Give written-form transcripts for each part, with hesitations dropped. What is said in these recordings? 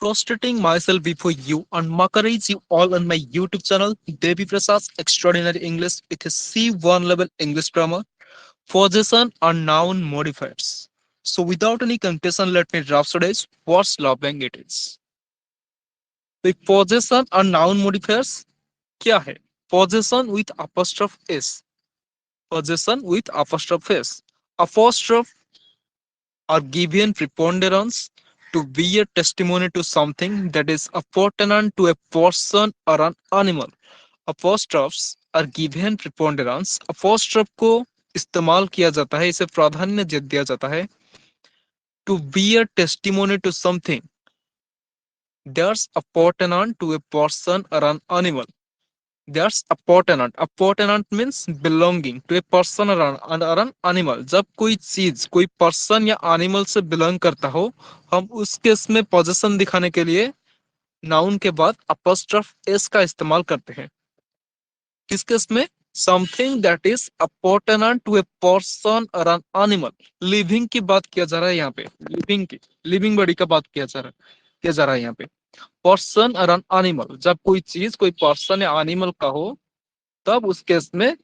Prostrating myself before you and encourage you all on my YouTube channel, Devi Prasad's Extraordinary English with a C1 level English grammar, possession and noun modifiers. So without any confusion, let me rhapsodize what's loving it is. The possession and noun modifiers क्या है? Possession with apostrophe s. Possession with apostrophe s. Apostrophe are given preponderance to be a testimony to something that is appertinent to a person or an animal. Apostrophes are given preponderance. Apostrophe को इस्तेमाल किया जाता है, इसे प्राधान्य दिया जाता है to be a testimony to something that's appertinent to a person or an animal. That's appertinent. Appertinent means belonging to a person or an animal. जब कोई चीज कोई पर्सन या एनिमल से बिलोंग करता हो, हम उस केस में पोजेशन दिखाने के लिए नाउन के बाद अपॉस्ट्रफ एस का इस्तेमाल करते हैं. किस केस में? Something that is appurtenant to a person or an animal. Living की बात किया जा रहा है यहाँ पे. लिविंग बॉडी का बात किया जा रहा है यहाँ पे. पर्सन और एन एनिमल, जब कोई चीज कोई पर्सन या एनिमल का हो, तब उस केस में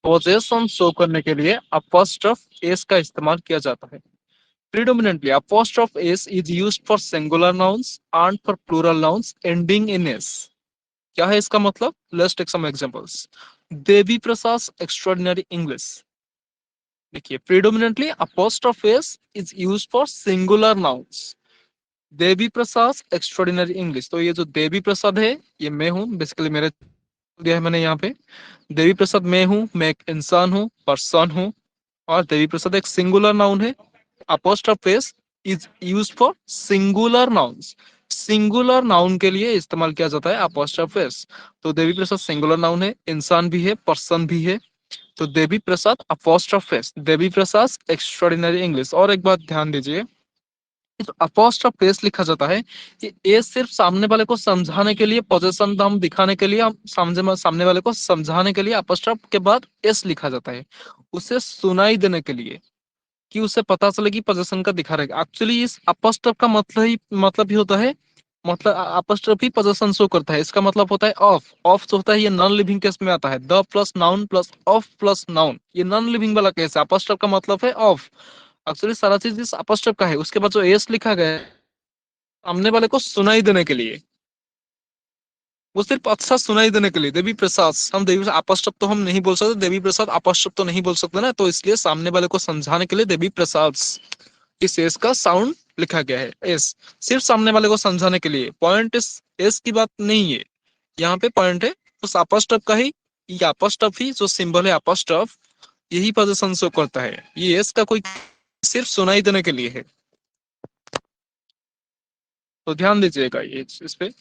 पोजेशन शो करने के लिए अपॉस्ट्रफ एस का इस्तेमाल किया जाता है. Predominantly, apostrophe s is used for singular nouns and for plural nouns ending in s. क्या है इसका मतलब? Let's take some examples. Devi Prasad extraordinary English. देखिए, predominantly apostrophe s is used for singular nouns. Devi Prasad extraordinary English. तो ये जो देवी प्रसाद है, ये मैं हूँ. बेसिकली मेरे दिया है मैंने यहाँ पे. देवी प्रसाद मैं हूँ, मैं एक इंसान हूँ, पर्सन हूँ, और देवी प्रसाद एक सिंगुलर नाउन है. apostrophe s is used for singular nouns. Singular noun के लिए इस्तेमाल किया जाता है apostrophe s. तो देवी प्रसाद सिंगुलर नाउन है, इंसान भी है, पर्सन भी है. तो Devi Prasad apostrophe s. Devi Prasad extraordinary English. और एक बात ध्यान दीजिए, तो apostrophe s लिखा जाता है कि ए सिर्फ सामने वाले को समझाने के लिए, पोजीशन हम दिखाने के लिए, हम सामने वाले को समझाने के लिए apostrophe के बाद s लिखा जाता है. उसे सुनाई देने के लिए, कि उसे पता चले कि पोजीशन का दिखा रहेगा. एक्चुअली इस अपस्ट्रफ का मतलब ही होता है, मतलब अपस्ट्रफ ही पोजीशन शो करता है. इसका मतलब होता है ऑफ. ऑफ जो होता है ये नॉन लिविंग केस में आता है. The plus noun plus of plus noun, ये नॉन लिविंग वाला केस है. अपस्ट्रफ का मतलब है ऑफ. एक्चुअली सारा चीज इस अपस्ट्रफ का है. उसके बाद जो एस लिखा गया है, सामने वाले को सुनाई देने के लिए, वो सिर्फ अच्छा सुनाई देने के लिए. देवी प्रसाद, हम देवी अपस्ट्रफ तो हम नहीं बोल सकते, देवी प्रसाद अपस्ट्रफ तो नहीं बोल सकते ना, तो इसलिए सामने वाले को समझाने के लिए देवी प्रसाद इस एस का साउंड लिखा गया है. एस सिर्फ सामने वाले को समझाने के लिए. पॉइंट इस एस की बात नहीं है यहाँ पे. पॉइंट है उस अपस्ट्रफ का ही. ये अपस्ट्रफ ही जो सिंबल है अपस्ट्रफ, यही पोजीशन शो करता है. ये एस का कोई सिर्फ सुनाई देने के लिए है. तो ध्यान दीजिएगा ये इस पे.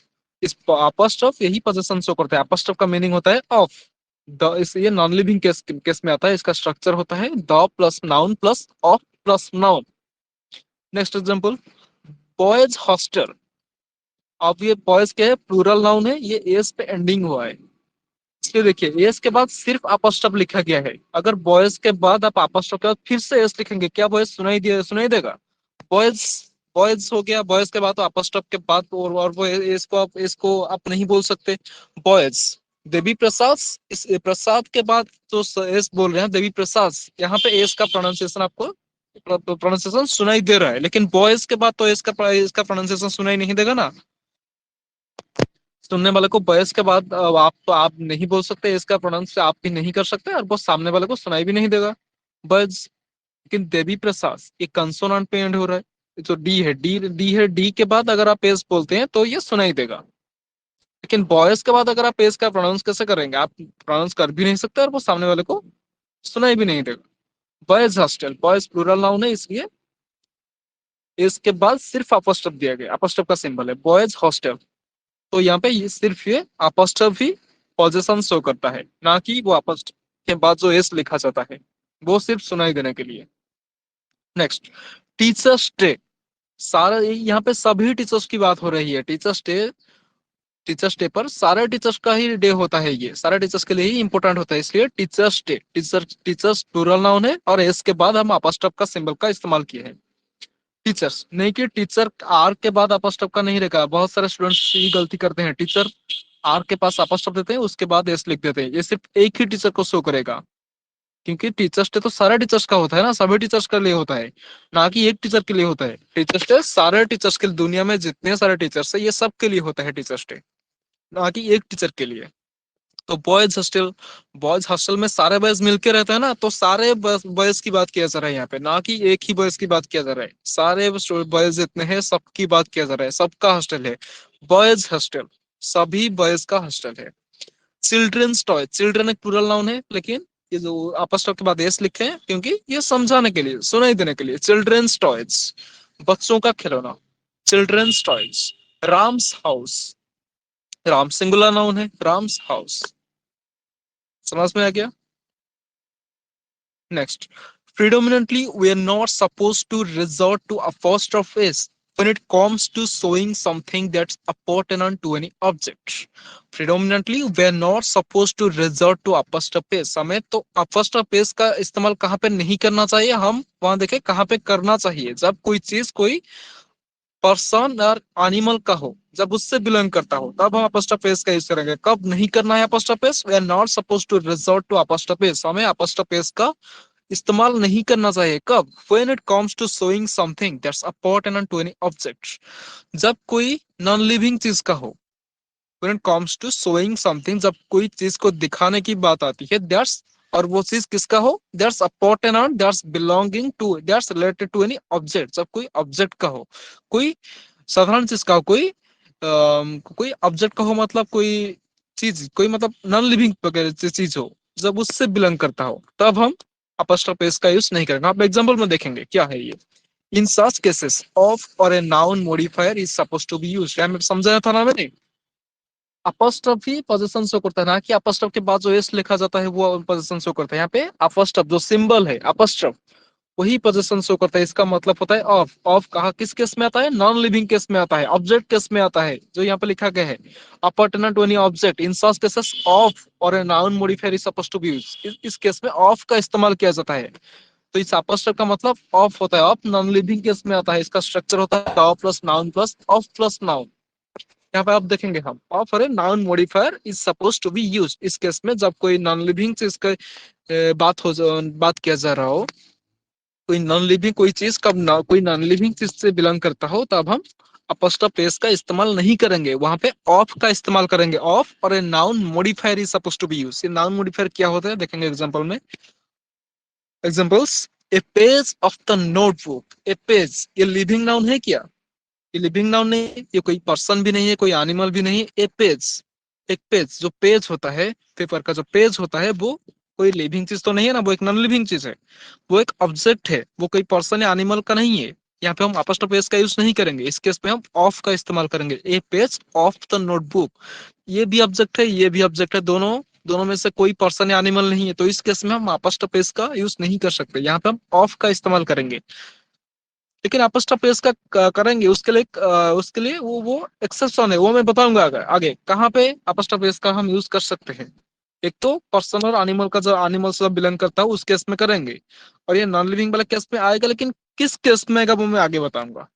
इस अपस्ट्रफ यही पोजीशन शो करता है. अपस्ट्रफ का मीनिंग होता है ऑफ. द इस ये नॉन लिविंग केस में आता है. इसका स्ट्रक्चर होता है the plus noun plus of plus noun. Next example, boys hostel. अब ये बॉयज क्या है? प्लूरल नाउन है. ये एस पे एंडिंग हुआ है, इसलिए देखिए एस के बाद सिर्फ अपस्ट्रफ लिखा गया है. अगर बॉयज के बाद आप अपस्ट्रफ के बाद फिर से एस लिखेंगे, क्या बॉयज सुनाई देगा? बॉयज बॉयज हो गया. बॉयज के बाद तो अपस्ट्रफ के बाद और वो इसको आप नहीं बोल सकते. बॉयज. देवी प्रसाद, इस प्रसाद के बाद तो एस बोल रहे हैं देवी प्रसाद. यहाँ पे एस का प्रोनाउंसिएशन आपको प्रोनाउंसिएशन सुनाई दे रहा है, लेकिन बॉयज के बाद तो इसका प्रोनाउंसिएशन सुनाई नहीं देगा ना. सुनने वाले को बॉयज के बाद आप नहीं बोल सकते, इसका प्रोनाउंस आप भी नहीं कर सकते, और वो सामने वाले को सुनाई भी नहीं देगा बॉयज. लेकिन देवी प्रसाद ये कंसोनेंट पे एंड हो रहा है. जो डी है, डी है, डी के बाद अगर आप एस बोलते हैं तो ये सुनाई देगा. लेकिन बॉयज के बाद अगर आप एस का प्रोनाउंस कैसे करेंगे? आप प्रोनाउंस कर भी नहीं सकते और वो सामने वाले को सुनाई भी नहीं देगा. Boys hostel. Boys plural noun है, इसलिए इसके बाद सिर्फ अपस्ट्रफ दिया गया. अपस्ट्रफ का सिंबल है बॉयज हॉस्टल. तो यहाँ पे ये सिर्फ ये अपस्ट्रफ ही पोजीशन शो करता है, ना कि वो अपस्ट्रफ के बाद जो एस लिखा जाता है वो सिर्फ सुनाई देने के लिए. Next, teachers day. सारा यहाँ पे सभी टीचर्स की बात हो रही है. टीचर्स डे पर सारे टीचर्स का ही डे होता है. ये सारे टीचर्स के लिए ही इंपॉर्टेंट होता है, इसलिए teachers day. Teachers plural noun है और एस के बाद हम अपस्ट्रफ का सिंबल का इस्तेमाल किए हैं. टीचर्स, नहीं कि टीचर आर के बाद अपस्टॉप का नहीं रहेगा। बहुत सारे स्टूडेंट्स ये गलती करते हैं, टीचर आर के पास अपस्टॉप देते हैं, उसके बाद एस लिख देते हैं। ये सिर्फ एक ही टीचर को शो करेगा, क्योंकि टीचर्स डे तो सारे टीचर्स का होता है ना, सभी टीचर्स के लिए होता है, ना कि एक टीचर के लिए होता है। टीचर्स डे सारे टीचर्स के लिए, दुनिया में जितने सारे टीचर्स है ये सब के लिए होता है टीचर्स डे, ना कि एक टीचर के लिए। तो बॉयज हॉस्टल में सारे बॉयज मिलके रहते हैं ना, तो सारे बॉयज की बात किया जा रहा है यहाँ पे, ना कि एक ही बॉयज की बात किया जा रहा है। सारे बॉयज जितने हैं सबकी बात किया जा रहा है, सबका हॉस्टल है बॉयज हॉस्टल, सभी बॉयज का हॉस्टल है। चिल्ड्रंस टॉय, चिल्ड्रन एक प्लूरल नाउन है, लेकिन ये जो अपस्टॉप के बाद एस लिखे हैं क्योंकि ये समझाने के लिए, सुनाई देने के लिए। चिल्ड्रंस टॉयज, बच्चों का खिलौना, children's toys. Ram's house, Ram singular noun है, राम्स हाउस। समझ में आ गया? Next, predominantly, we are not supposed to resort to apostrophes when it comes to showing something that's appertinent to any object. Predominantly, we are not supposed to resort to apostrophes. हमें तो apostrophes का इस्तेमाल कहाँ पे नहीं करना चाहिए, हम वहां देखें कहाँ पे करना चाहिए। जब कोई चीज कोई पर्सन और एनिमल का हो, जब उससे बिलोंग करता हो, तब हम अपोस्ट्रोफेस का यूज करेंगे। कब नहीं करना है apostrophes? We are not suppose to resort to apostrophes, हमें अपोस्ट्रोफेस का इस्तेमाल नहीं करना चाहिए। कब? When it comes to showing something that's appurtenant to any object, जब कोई नॉन लिविंग चीज का हो। When it comes to showing something, जब कोई चीज को दिखाने की बात आती है, दैट्स, और वो चीज किसका हो, that's appurtenant, that's belonging to, that's related to any object, जब कोई ऑब्जेक्ट का हो, कोई साधारण चीज का हो, कोई ऑब्जेक्ट का हो, मतलब कोई चीज, कोई मतलब नॉन लिविंग वगैरह चीज हो, जब उससे बिलोंग करता हो, तब हम apostrophe s का यूज नहीं करेंगे। आप एग्जांपल में देखेंगे क्या है ये। इन such cases of or a noun modifier is supposed to be used, हमें समझाया था ना मैंने। अपॉस्ट्रोफी पोजीशन शो करता है, ना कि अपॉस्ट्रोफ के बाद जो एस लिखा जाता है वो पोजीशन शो करता है। यहाँ पे अपॉस्ट्रोफ जो सिंबल है अपॉस्ट्रोफ, वही पोजीशन शो करता है। इसका मतलब होता है ऑफ। ऑफ कहा किस केस में आता है? नॉन लिविंग केस में आता है, ऑब्जेक्ट केस में आता है, जो यहाँ पे लिखा गया है appurtenant to any object. In such cases of और a noun modifier is supposed to be used, इस केस में ऑफ का इस्तेमाल किया जाता है। तो इस अपॉस्ट्रोफ का मतलब ऑफ होता है। ऑफ नॉन लिविंग केस में आता है, इसका स्ट्रक्चर होता है of plus noun plus of plus noun. यहाँ पे आप देखेंगे हम ऑफ और noun modifier is suppose to be use, इस केस में जब कोई नॉन लिविंग चीज का बात किया जा रहा हो, कोई नॉन लिविंग कोई चीज कब ना कोई नॉन लिविंग चीज से बिलोंग करता हो, तब हम अपॉस्ट्रोफ एस का इस्तेमाल नहीं करेंगे, वहां पे ऑफ का इस्तेमाल करेंगे। ऑफ और a noun modifier is suppose to be use. ये नाउन मॉडिफायर क्या होता है देखेंगे एग्जांपल में। Examples, a page of the notebook. A page, ये लिविंग नाउन है क्या? ये लिविंग नाउन नहीं है, ये कोई पर्सन भी नहीं है, कोई एनिमल भी नहीं है। ए पेज, एक पेज, जो पेज होता है पेपर का, जो पेज होता है वो कोई लिविंग चीज तो नहीं है ना, वो एक नॉन लिविंग चीज है, वो एक ऑब्जेक्ट है, वो कोई पर्सन या एनिमल का नहीं है। यहाँ पे हम अपॉस्ट्रोफ एस का यूज नहीं करेंगे, इस केस पे हम ऑफ का इस्तेमाल करेंगे। A page of the notebook, ये भी ऑब्जेक्ट है, ये भी ऑब्जेक्ट है, दोनों दोनों में से कोई पर्सन या एनिमल नहीं है, तो इस केस में हम अपॉस्ट्रोफ एस का यूज नहीं कर सकते, यहाँ पे हम ऑफ का इस्तेमाल करेंगे। लेकिन अपॉस्ट्रोफ एस का करेंगे, उसके लिए वो एक्सेप्शन है, वो मैं बताऊंगा आगे आगे कहाँ पे अपॉस्ट्रोफ एस का हम यूज कर सकते हैं। एक तो पर्सन और एनिमल का, जो एनिमल से बिलोंग करता है उस केस में करेंगे, और ये नॉन लिविंग वाला केस में आएगा, लेकिन किस केस में आएगा वो मैं आगे बताऊंगा।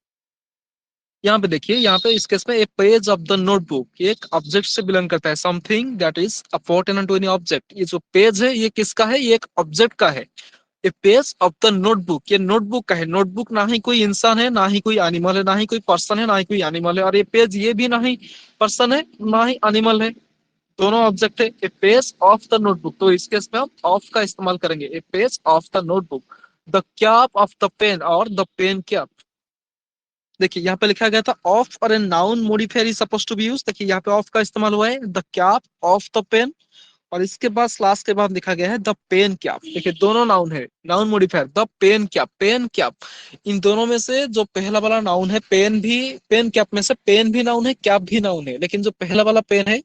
यहाँ पे देखिए, यहाँ पे इस केस में a page of the notebook, ये एक ऑब्जेक्ट से बिलोंग करता है, something that is appurtenant to any object. ये जो पेज है ये किसका है? ये एक ऑब्जेक्ट का है। A page of the notebook, ये नोटबुक का है। नोटबुक ना ही कोई इंसान है, ना ही कोई एनिमल है, ना ही कोई पर्सन है, ना ही कोई एनिमल है, और ये पेज ये भी ना ही पर्सन है ना ही एनिमल है, दोनों ऑब्जेक्ट है। A page of the notebook, तो इस केस में हम ऑफ का इस्तेमाल करेंगे। A page of the notebook. The cap of the pen, or the pen cap. देखिए यहाँ पे लिखा गया था ऑफ और a noun modifier is suppose to be use, देखिए यहाँ पे ऑफ का इस्तेमाल हुआ है, the cap of the pen, और इसके बाद क्लास के बाद लिखा गया है द पेन कैप। देखिए दोनों नाउन है, noun modifier the pen cap, pen cap. इन दोनों में से जो पहला वाला नाउन है पेन भी, पेन कैप में से पेन भी नाउन है, कैप भी नाउन है, लेकिन जो पहला वाला पेन है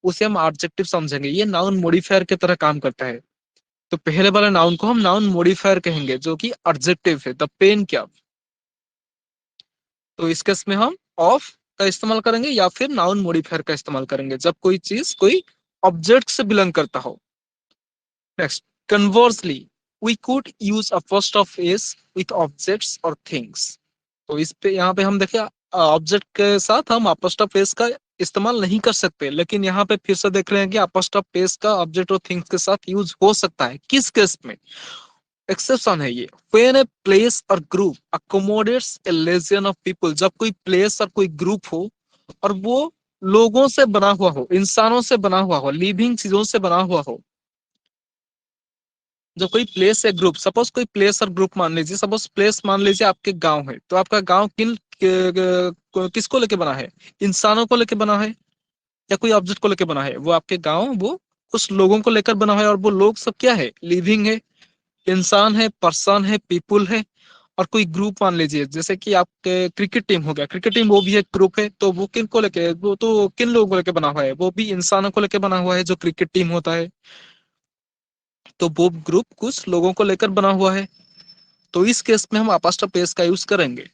उसे हम एडजेक्टिव समझेंगे, ये नाउन मॉडिफायर की तरह काम करता है। तो पहले वाले नाउन को हम नाउन मॉडिफायर कहेंगे, जो कि एडजेक्टिव है, द पेन कैप। तो इस केस में हम ऑफ का इस्तेमाल करेंगे या फिर नाउन मॉडिफायर का इस्तेमाल करेंगे, जब कोई चीज कोई ऑब्जेक्ट से बिलोंग करता हो। Next, conversely, we could use apostrophe s with objects or things. तो इस पे यहाँ पे हम देखें ऑब्जेक्ट के साथ हम अपोस्ट्रोफ एस का इस्तेमाल नहीं कर सकते, लेकिन यहाँ पे फिर से देख रहे हैं कि अपोस्ट्रोफ एस का ऑब्जेक्ट और थिंग्स के साथ यूज हो सकता है। किस केस में? एक्सेप्शन है ये। When a place or group accommodates a legion of people, जब कोई प्लेस और कोई ग्रुप हो और वो लोगों से बना हुआ हो, इंसानों से बना हुआ हो, लिविंग चीजों से बना हुआ हो। जब कोई प्लेस या ग्रुप, सपोज कोई प्लेस और ग्रुप मान लीजिए, सपोज प्लेस मान लीजिए आपके गांव है, तो आपका गांव किसको लेके बना है? इंसानों को लेके बना है या कोई ऑब्जेक्ट को लेके बना है? वो आपके गांव वो कुछ लोगों को लेकर बना है, और वो लोग सब क्या है? लिविंग है, इंसान है, पर्सन है, पीपुल है। और कोई ग्रुप मान लीजिए, जैसे कि आपके क्रिकेट टीम हो गया, क्रिकेट टीम वो भी एक ग्रुप है, तो वो किन को लेके, वो तो किन लोगों को लेके बना हुआ है? वो भी इंसानों को लेके बना हुआ है, जो क्रिकेट टीम होता है। तो वो ग्रुप कुछ लोगों को लेकर बना हुआ है, तो इस केस में हम apostrophe s का यूज करेंगे।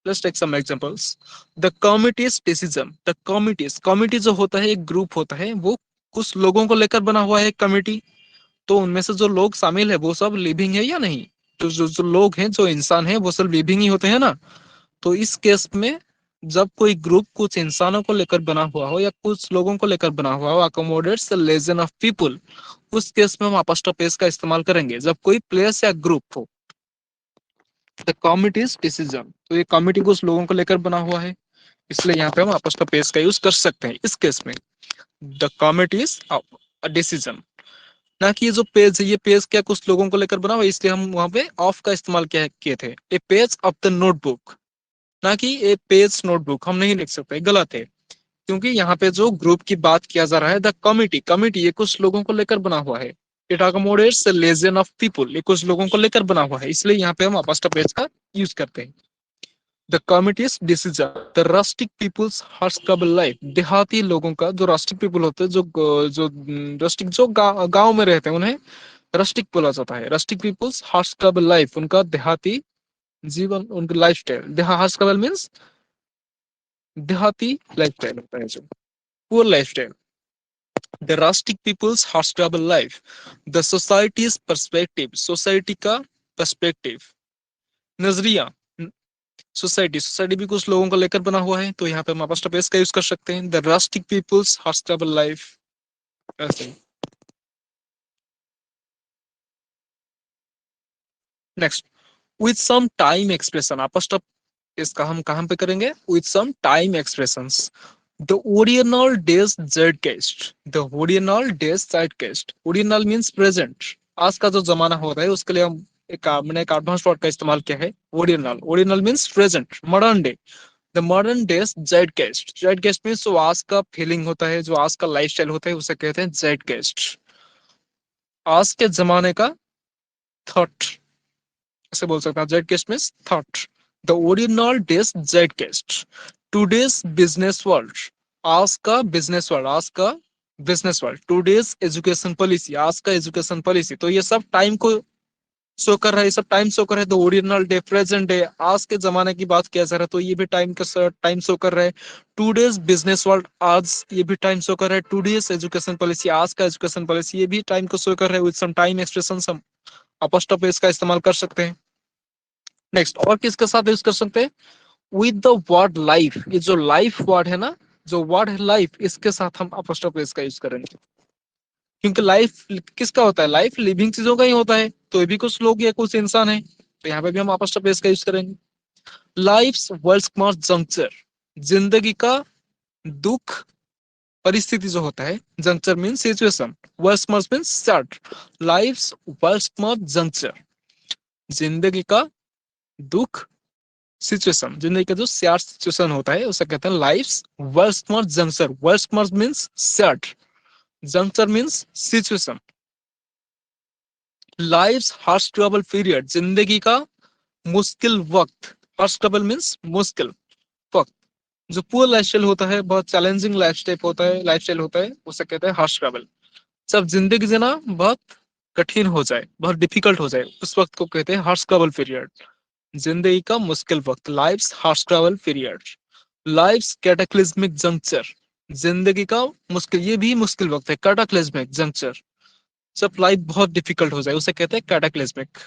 Let's take some examples. The committee's decision, the committee's, committee जो होता है एक ग्रुप होता है, वो कुछ लोगों को लेकर बना हुआ है कमिटी। तो उनमें से जो लोग शामिल है वो सब लिविंग है या नहीं? तो जो लोग हैं, जो इंसान है, वो सब लिविंग ही होते हैं ना। तो इस केस में जब कोई ग्रुप कुछ इंसानों को लेकर बना हुआ हो या कुछ लोगों को लेकर बना हुआ हो, accommodates the lesion of people, उस केस में हम apostrophe s का इस्तेमाल करेंगे जब कोई प्लेस या ग्रुप हो। द कमिटीज डिसीजन, तो ये कमिटी कुछ लोगों को लेकर बना हुआ है, इसलिए यहाँ पे हम apostrophe s का यूज कर सकते हैं इस केस में। द कमिटीज डिसीजन, ना कि ये जो पेज है, ये पेज क्या कुछ लोगों को लेकर बना हुआ है, इसलिए हम वहां पे ऑफ का इस्तेमाल किया किए थे। ए पेज ऑफ द नोटबुक, ना कि ए पेज नोटबुक, हम नहीं लिख सकते, गलत है। क्योंकि यहाँ पे जो ग्रुप की बात किया जा रहा है, द कमिटी, कमिटी ये कुछ लोगों को लेकर बना हुआ है। It accommodates lesion of people, ये कुछ लोगों को लेकर बना हुआ है, इसलिए यहाँ पे हम apostrophe s का यूज करते हैं। The committee's decision, the rustic people's hospital life, देहाती लोगों का, जो रस्टिक पीपल होते हैं, जो रस्टिक जो गांव में रहते हैं, उन्हें रस्टिक बोला जाता है। रस्टिक पीपुल्स हॉस्पिटल लाइफ, उनका देहाती जीवन, उनका लाइफ स्टाइल। हॉस्पिटल मीन्स देहाती लाइफ स्टाइल होता है, जो poor life style. The rustic people's hospital life, the society's perspective, society का पर्सपेक्टिव, नजरिया। सोसाइटी, सोसाइटी भी कुछ लोगों को लेकर बना हुआ है, तो यहाँ पे हम apostrophe s का यूज कर सकते हैं। The rustic people's hospital life, ऐसे। Next, with some time expression, apostrophe s का हम कहाँ पे करेंगे? With some time expressions. The original day's zeitgeist, the original day's zeitgeist, original means present, आज का जो जमाना हो रहा है उसके लिए हम मैंने एक एडवांस वर्ड का इस्तेमाल किया है, original. Original means present, modern day. The modern day's zeitgeist, zeitgeist means जो आज का फीलिंग होता है, जो आज का लाइफस्टाइल होता है, उसे कहते हैं जेडगेस्ट। आज के जमाने का थॉट, ऐसे बोल सकते हैं, zeitgeist means thought. The original day's zeitgeist. Today's business world, आज का बिजनेस वर्ल्ड, आज का business world. Today's education policy, आज का एजुकेशन पॉलिसी। तो ये सब टाइम को शो कर रहा है, ये सब टाइम शो कर रहा है। तो ओरिजिनल डे, प्रेजेंट डे, आज के जमाने की बात किया जा रहा है, तो ये भी टाइम का टाइम शो कर रहा है। टुडेज बिजनेस वर्ल्ड, आज ये भी टाइम शो कर रहा है। टुडेज एजुकेशन पॉलिसी, आज का एजुकेशन पॉलिसी, ये भी टाइम को शो कर रहा है। विद सम टाइम एक्सप्रेशन हम apostrophe s का इस्तेमाल कर सकते हैं। नेक्स्ट, और किसके साथ यूज कर सकते हैं? विद द वर्ड लाइफ, ये जो लाइफ वर्ड है ना, जो वर्ड है लाइफ, इसके साथ हम apostrophe s का यूज करेंगे। क्योंकि लाइफ किसका होता है? लाइफ लिविंग चीजों का ही होता है, तो ये भी कुछ लोग या कुछ इंसान है, तो यहाँ पे भी हम apostrophe s का यूज करेंगे। लाइफ्स वर्ल्ड जंक्चर, जिंदगी का दुख परिस्थिति जो होता है, juncture mean situation, world mean start. Life's world juncture, जिंदगी का दुख सिचुएशन, जिंदगी का जो सैड सिचुएशन होता है उसे कहते हैं life's world juncture. World means sad, juncture means situation. Life's harsh trouble period, जिंदगी का मुश्किल वक्त। हार्श ट्रबल मीन्स मुश्किल वक्त। जो पुअर लाइफस्टाइल होता है, बहुत चैलेंजिंग लाइफस्टाइल होता है, उसे कहते हैं हार्श ट्रबल। जब जिंदगी जीना बहुत कठिन हो जाए, बहुत डिफिकल्ट हो जाए, उस वक्त को कहते हैं हार्श ट्रबल पीरियड, जिंदगी का मुश्किल वक्त। Life's harsh trouble period. Life's cataclysmic juncture, जिंदगी का मुश्किल, ये भी मुश्किल वक्त है, कैटाक्लिज्मिक जंक्चर, जब लाइफ बहुत डिफिकल्ट हो जाए, उसे कहते हैं कैटाक्लिज्मिक।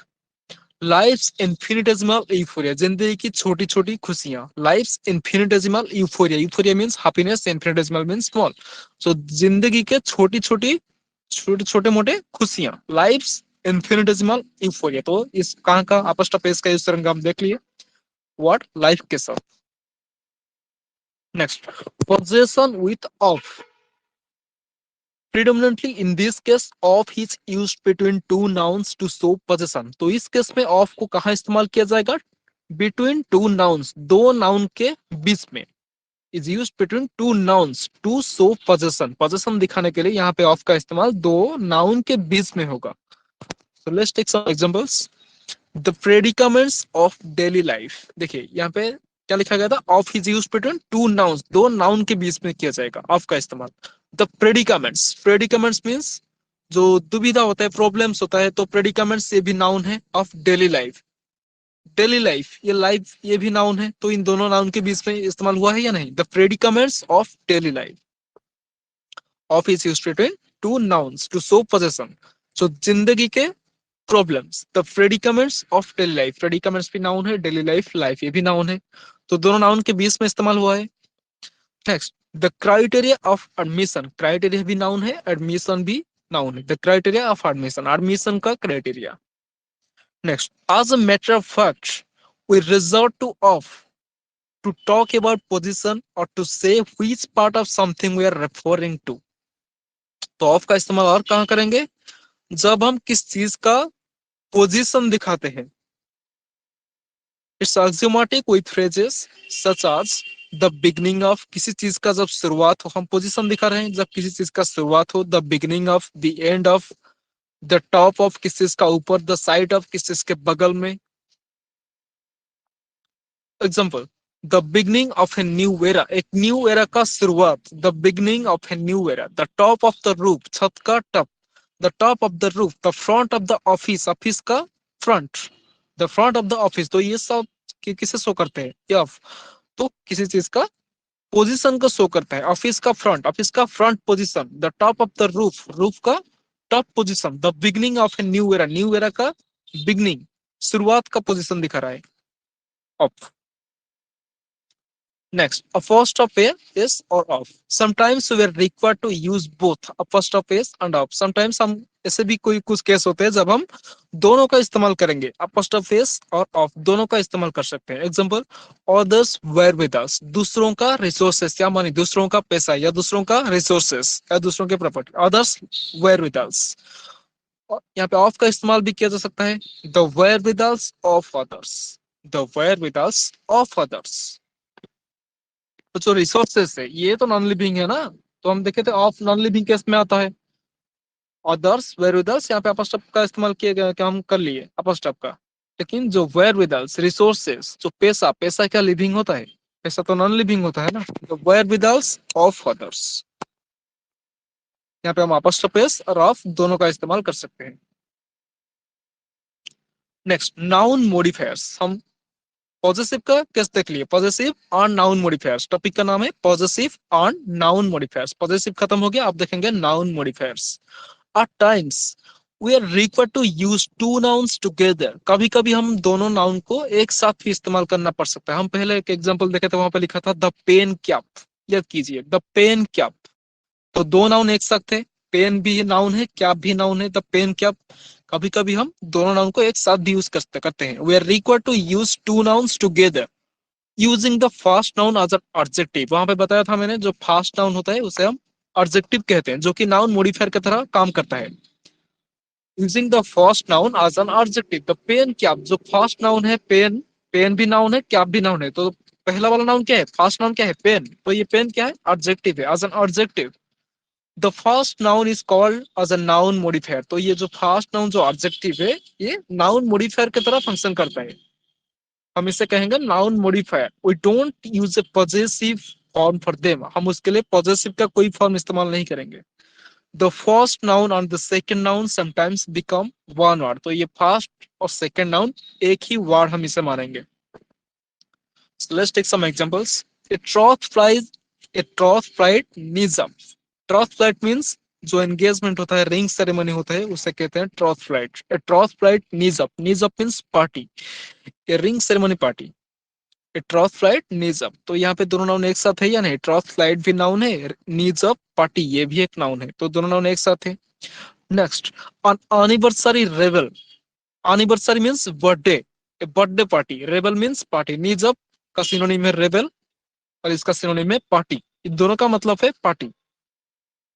लाइफ्स इन्फिनिटेसिमल यूफोरिया, जिंदगी की छोटी छोटी खुशियां। Life's infinitesimal euphoria, euphoria means happiness, infinitesimal means small. So जिंदगी के छोटी छोटी छोटे छोटे मोटे खुशियां, लाइफ्स इन्फिनिटेसिमल यूफोरिया। तो इस कहाँ का अपोस्ट्रोफ का यूज करेंगे हम देख लिए, व्हाट, लाइफ के साथ। Next, possession width of. Predominantly in this case of is used between two nouns to show possession। तो इस केस में of को कहाँ इस्तेमाल किया जाएगा, between two nouns, दो noun के बीच में, is used between two nouns to show possession। possession दिखाने के लिए यहाँ पे of का इस्तेमाल दो noun के बीच में होगा। so let's take some examples। the predicaments of daily life। देखिए यहाँ पे क्या लिखा गया था, of is use between two nouns, दो नाउन के बीच में किया जाएगा ऑफ का इस्तेमाल। द प्रेडिकामेंट्स, प्रेडिकामेंट्स मींस जो दुविधा होता है, प्रॉब्लम्स होता है, तो प्रेडिकामेंट्स ये भी नाउन है of daily life. Daily life, ये लाइफ ये भी नाउन है, तो इन दोनों नाउन के बीच में इस्तेमाल हुआ है या नहीं, the predicaments of daily life. Of is use between two nouns to show possession. So जिंदगी के problems, the predicaments of daily life, predicaments भी नाउन है, डेली लाइफ, लाइफ ये भी नाउन है, तो दोनों नाउन के बीच में इस्तेमाल हुआ है। Next, the criteria of admission, criteria भी नाउन है, एडमिशन भी नाउन है, the criteria of admission, admission का criteria. Next, as a matter of fact we resort to of to talk about position और to say which part of something we are referring to. तो of का इस्तेमाल और कहाँ करेंगे, जब हम किस चीज का पोजीशन दिखाते हैं। It's axiomatic with phrases such as the beginning of, किसी चीज का जब शुरुआत हो, हम पोजीशन दिखा रहे हैं जब किसी चीज का शुरुआत हो, the beginning of, the end of, the top of किस चीज का ऊपर, द साइड ऑफ किस चीज के बगल में। Example, the beginning of a new era, एक न्यू एरा का शुरुआत, the beginning of a new era, the top of the roof, छत का top, the top of the roof, the front of the office, office का front, the front of the office. तो ये सब किसे show करते हैं, ये ऑफ, तो किसी चीज का पोजीशन को शो करता है। ऑफिस का फ्रंट, ऑफिस का front position, the top of the roof, roof का top position, the beginning of a new era, new era का बिगिनिंग, शुरुआत का पोजीशन दिखा रहा है of. Next, apostrophe is or of. Sometimes we are required to use both apostrophe and of. Sometimes हम ऐसे भी कोई कुछ केस होते हैं जब हम दोनों का इस्तेमाल करेंगे, apostrophe और of दोनों का इस्तेमाल कर सकते हैं। Example, others were with us, दूसरों का रिसोर्सेस या मानी दूसरों का पैसा या दूसरों का रिसोर्सेस या दूसरों के property, others were with us। यहाँ पे ऑफ का इस्तेमाल भी किया जा सकता है, the were with us of others, the were with us of others। तो जो रिसोर्सेस है ये तो नॉन लिविंग है ना, तो हम देखे थे ऑफ नॉन लिविंग केस में आता है। अदर्स वेयर विद अस, यहाँ पे अपस्टॉप का इस्तेमाल किया गया, क्या हम कर लिए अपस्टॉप का। लेकिन जो वेयर विद अस रिसोर्सेस, जो पैसा, पैसा क्या लिविंग होता है, पैसा तो नॉन लिविंग होता है ना, तो where with us of others, यहाँ पे हम अपस्टॉप और ऑफ दोनों का इस्तेमाल कर सकते हैं। Next, noun modifiers. हम पॉजेसिव का केस देख लिए, पॉजेसिव और नाउन मॉडिफायर्स, टॉपिक का नाम है पॉजेसिव और नाउन मॉडिफायर्स। पॉजेसिव खत्म हो गया, आप देखेंगे noun modifiers. At times we are required to use two nouns together, कभी कभी हम दोनों नाउन को एक साथ भी इस्तेमाल करना पड़ सकता है। हम पहले एक एग्जांपल देखे थे, वहां पे लिखा था द पेन कैप, याद कीजिए द पेन कैप, तो दो नाउन एक साथ थे, पेन भी नाउन है, कैप भी नाउन है, द पेन कैप। कभी कभी हम दोनों नाउन को एक साथ भी यूज करते हैं। We are required to use two nouns together using the first noun as an adjective. वहां पे बताया था मैंने, जो फर्स्ट नाउन होता है उसे हम एडजेक्टिव कहते हैं, जो कि नाउन मॉडिफायर की तरह काम करता है। Using the first noun as an adjective, the pen cap, जो फर्स्ट नाउन है पेन, पेन भी नाउन है, कैप भी नाउन है, तो पहला वाला नाउन क्या है, फर्स्ट नाउन क्या है, पेन, तो ये पेन क्या है, एडजेक्टिव है, as an adjective. The first noun is called as a noun modifier, तो ये जो फर्स्ट नाउन जो एडजेक्टिव है ये नाउन मॉडिफायर की तरह फंक्शन करता है, हम इसे कहेंगे noun modifier. We don't use a possessive form for them, हम उसके लिए पॉजेसिव का कोई फॉर्म इस्तेमाल नहीं करेंगे। द फर्स्ट नाउन और the second noun sometimes become one word, तो ये फर्स्ट और सेकंड नाउन एक ही वर्ड हम इसे मानेंगे। So let's take some examples. A troth flies, a troth flight needs up. Troth flight means जो एंगेजमेंट होता है, रिंग सेरेमनी होता है, उसे कहते हैं troth plight. A troth plight knees up means party, a ring ceremony party, a troth plight knees up. तो यहाँ पे दोनों नाउन एक साथ है या नहीं? ट्रॉथ फ्लाइट भी नाउन है, नीज अप पार्टी ये भी एक नाउन है, तो दोनों नाउन एक साथ है। Next, on anniversary रेवल। Anniversary means birthday, A birthday party, rebel means party, knees up का सिनोनिम है रेबल और इसका सिनोनिम है पार्टी, इन दोनों का मतलब है पार्टी।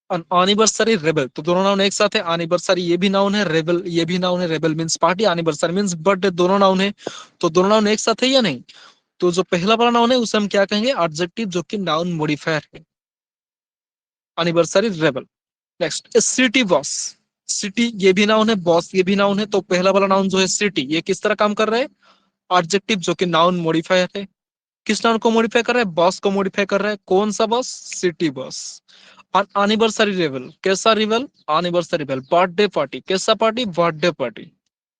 एनिवर्सरी रेबल, तो दोनों नाउन एक साथ है, एनिवर्सरी ये भी नाउन है, रेबल ये भी नाउन है, rebel means party, anniversary means birthday, दोनों नाउन है, तो दोनों नाउन एक साथ है या नहीं? तो जो पहला वाला नाउन है उसे हम क्या कहेंगे? एडजेक्टिव, जो कि नाउन मॉडिफायर है, anniversary rebel. Next, city boss. City ये भी नाउन है, बॉस ये भी नाउन है, तो पहला वाला नाउन जो है सिटी, ये किस तरह काम कर रहा है? एडजेक्टिव, जो कि नाउन मॉडिफायर है। किस नाउन को मॉडिफाई कर रहा है? बॉस को मॉडिफाई कर रहा है। कौन सा बॉस? City boss. एनिवर्सरी रेवल, कैसा रिवल? एनिवर्सरी रेवल। बर्थडे पार्टी, कैसा पार्टी? Birthday party.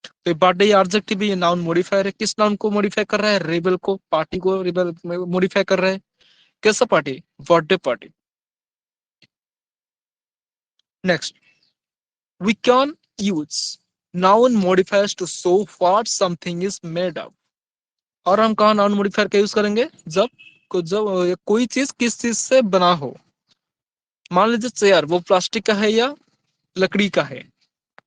तो ये बर्थडे एडजेक्टिव भी, ये नाउन मॉडिफायर है। किस नाउन को मॉडिफाई कर रहा है? रेबल को, पार्टी को रिबल मॉडिफाई कर रहा है। कैसा party? Birthday party. Next, we can use noun modifiers to show what something is made of. और हम कहा नाउन मॉडिफायर का यूज करेंगे? जब कोई चीज किस चीज से बना हो। मान लीजिए चेयर, वो प्लास्टिक का है या लकड़ी का है,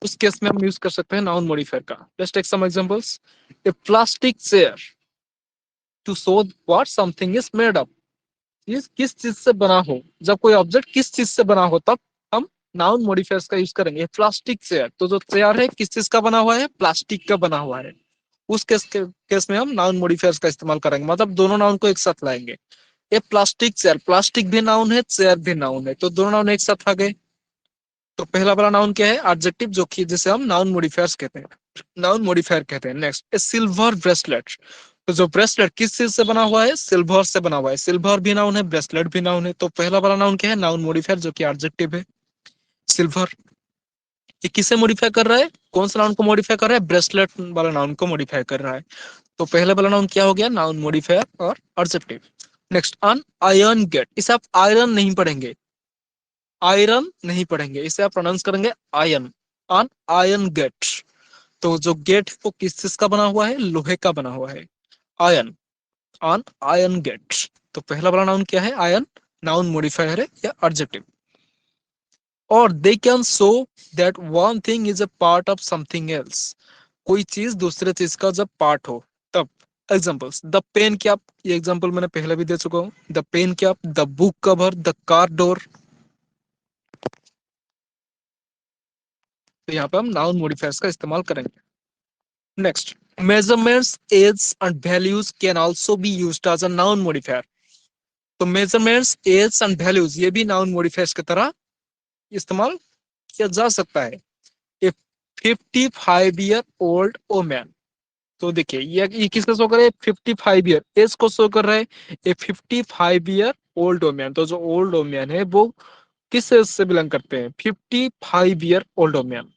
उस केस में हम यूज कर सकते हैं नाउन मॉडिफायर का। Let's take some examples. A plastic chair to show what something is made of. चीज किस चीज से बना हो, जब कोई ऑब्जेक्ट किस चीज से बना हो तब हम नाउन मॉडिफायर्स का यूज करेंगे। प्लास्टिक चेयर, तो जो चेयर है किस चीज का बना हुआ है? प्लास्टिक का बना हुआ है। उस केस में हम नाउन मॉडिफायर्स का इस्तेमाल करेंगे, मतलब दोनों नाउन को एक साथ लाएंगे। ये प्लास्टिक चेयर, प्लास्टिक भी नाउन है, चेयर भी नाउन है, तो दोनों नाउन एक साथ आ गए। तो पहला वाला नाउन क्या है? एडजेक्टिव, जो कि जिसे हम नाउन मॉडिफायर्स कहते हैं, नाउन मॉडिफायर कहते हैं। नेक्स्ट, ए सिल्वर ब्रेसलेट। तो जो ब्रेसलेट किस चीज से बना हुआ है? सिल्वर से बना हुआ है। सिल्वर भी नाउन है, ब्रेसलेट भी नाउन है, तो पहला वाला नाउन क्या है? नाउन मॉडिफायर, जो कि एडजेक्टिव है, सिल्वर। ये किसे मॉडिफाई कर रहा है? कौन सा नाउन को मॉडिफाई कर रहा है? ब्रेसलेट वाला नाउन को मॉडिफाई कर रहा है। तो पहले वाला नाउन क्या हो गया? नाउन मॉडिफायर और एडजेक्टिव। नेक्स्ट, अन आयरन गेट। इसे आप आयरन नहीं पढ़ेंगे, आयरन नहीं पढ़ेंगे, इसे आप प्रोनाउंस करेंगे आयन। अन आयरन गेट, तो जो गेट वो किस चीज का बना हुआ है? लोहे का बना हुआ है, आयन। ऑन आयन गेट, तो पहला वाला नाउन क्या है? आयन, नाउन मॉडिफायर है या एडजेक्टिव। और they can show that one thing is a part of something else. कोई चीज दूसरे चीज का जब पार्ट हो तब। एग्जाम्पल्स, द पेन कैप, ये एग्जाम्पल मैंने पहले भी दे चुका हूँ। The pen cap, the book cover, the car door. तो यहाँ पे हम नाउन मॉडिफायर्स का इस्तेमाल करेंगे। Next, measurements, age and values can also be used as a noun modifier. तो मेजरमेंट्स, एज एंड वैल्यूज ये भी नाउन मॉडिफायर्स की तरह इस्तेमाल किया जा सकता है। ए 55-year-old वुमन, तो देखिए ये किसको शो कर रहा है? 55 ईयर, एज को शो कर रहा है। ए 55-year-old वुमन, तो जो ओल्ड वुमन है वो किस एज से बिलोंग करते हैं? 55-year-old वुमन,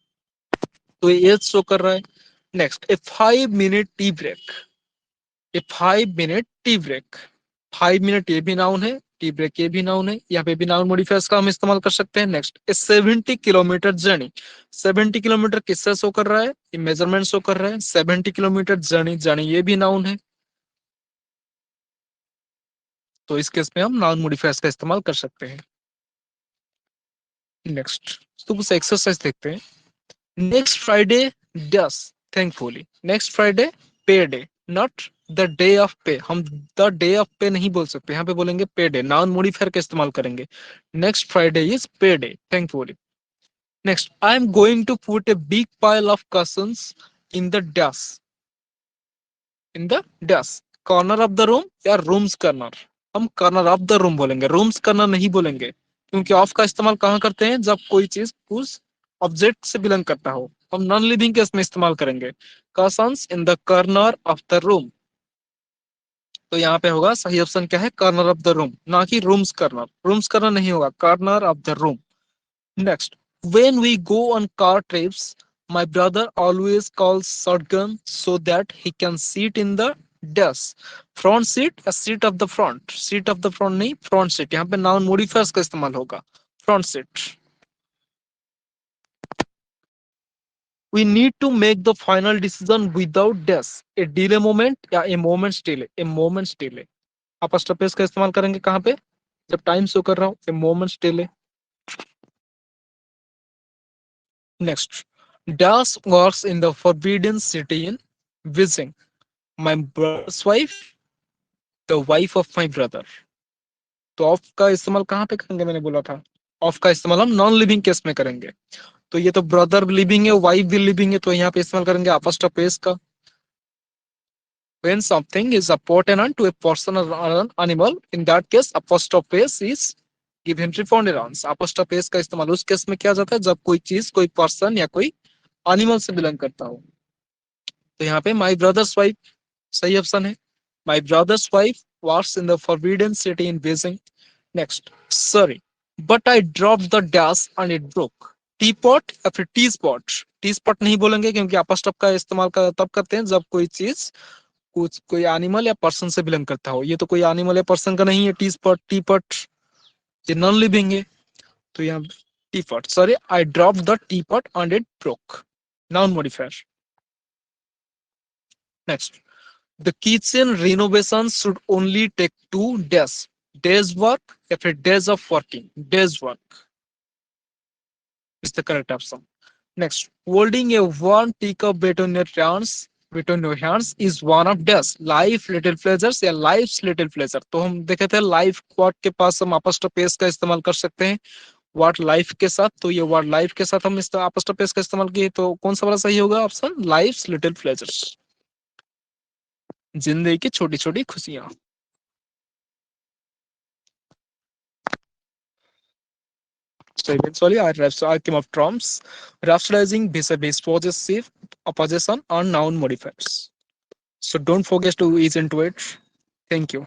तो ये एज शो कर रहा है। नेक्स्ट, ए 5 मिनट टी ब्रेक। ए 5 मिनट टी ब्रेक, 5 मिनट ये भी नाउन है, टी ब्रेक ये भी नाउन है, यहाँ पे भी नाउन मॉडिफायर्स का हम इस्तेमाल कर सकते हैं। नेक्स्ट, ए 70 किलोमीटर जर्नी। 70 किलोमीटर किससे शो कर रहा है? ये मेजरमेंट शो कर रहा है। 70 किलोमीटर जर्नी, जर्नी ये भी नाउन है, तो इस केस में हम नाउन मॉडिफायर्स का इस्तेमाल कर सकते हैं। नेक्स्ट, तो कुछ एक्सरसाइज देखते हैं। नेक्स्ट फ्राइडे डस थैंकफुली। नेक्स्ट फ्राइडे पे day, not the day of पे। हम द डे ऑफ पे नहीं बोल सकते, यहाँ पे बोलेंगे पे डे, नाउन मॉडिफायर का इस्तेमाल करेंगे। Next Friday is pay day, thankfully. Next, I am going to put a big pile of cushions in the dust, in the dust, corner of the room या रूम्स कॉर्नर। हम corner of the room बोलेंगे, room's corner नहीं बोलेंगे, क्योंकि of का इस्तेमाल कहाँ करते हैं? जब कोई चीज उस ऑब्जेक्ट से बिलोंग करता हो। हम नॉन लिविंग केस में इस्तेमाल करेंगे, cushions in the corner of the room. तो यहाँ पे होगा सही ऑप्शन क्या है? कॉर्नर ऑफ द रूम, ना कि रूम्स कॉर्नर। रूम्स कॉर्नर नहीं होगा, corner of the room. Next, when we go on car trips, my brother always calls shotgun so that he can sit in the desk. Front seat, a seat of the front. Seat of the front नहीं, front seat। यहाँ पे noun modifiers का इस्तेमाल होगा, front seat. We need to make the final decision without dash, a delay moment या a moment's delay, a moment's delay. आप stoppage का इस्तेमाल करेंगे कहाँ पे? जब टाइम शो कर रहा हूँ, a moment's delay. Next, dash works in the forbidden city in Wishing. My brother's wife, the wife of my brother. तो ऑफ का इस्तेमाल कहाँ पे करेंगे? मैंने बोला था ऑफ का इस्तेमाल हम नॉन लिविंग केस में करेंगे. तो ये तो ब्रदर लिविंग है, वाइफ भी लिविंग है, तो यहाँ पे इस्तेमाल करेंगे अपोस्ट्रोफेस का. When something is appertaining to a person or an animal, in that case apostrophe is given preponderance. Apostrophe का इस्तेमाल उस केस में किया जाता है जब कोई चीज, कोई पर्सन या कोई एनिमल से बिलोंग करता हो. तो यहाँ पे माई ब्रदर्स वाइफ सही ऑप्शन है. My brother's wife works in the forbidden city in Beijing. Next, sorry but I drop the dish and it broke. Teapot या फिर टी स्पॉट. टी स्पॉट नहीं बोलेंगे क्योंकि अपस्टॉप का इस्तेमाल तब करते हैं जब कोई चीज कुछ कोई एनिमल या पर्सन से बिलोंग करता हो. ये तो कोई एनिमल या पर्सन का नहीं है. टी स्पॉट, टी पॉट ये नॉन लिविंग है. तो यहाँ teapot, sorry I drop the teapot and it broke. Noun modifier. Next, the kitchen renovation should only take 2 days. Days work या फिर days of working. Days work is the correct option. Next, holding a one teacup between your hands is one of dash life little pleasures या life's little pleasure. तो हम देखे थे life word के पास हम अपोस्ट्रोफेस का इस्तेमाल कर सकते हैं वर्ड लाइफ के साथ. तो ये वर्ड लाइफ के साथ हम इस अपोस्ट्रोफेस का इस्तेमाल किए, तो कौन सा वाला सही होगा? ऑप्शन लाइफ्स लिटिल प्लेजर्स, जिंदगी की छोटी छोटी खुशियां. So eventually, I came up trumps, rhapsodizing vis-a-vis possessive, opposition, and noun modifiers. So don't forget to ease into it. Thank you.